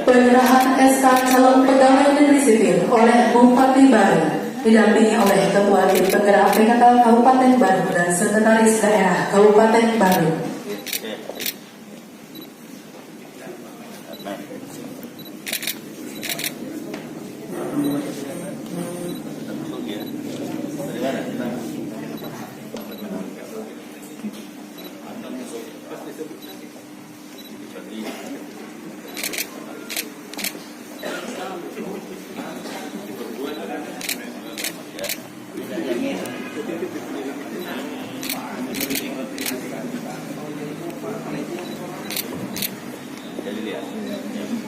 Penyerahan SK calon pegawai negeri sipil oleh Bupati Baru didampingi oleh Ketua Tim Penggerak PKK Kabupaten Baru dan Sekretaris Daerah Kabupaten Baru. Jadi lihat.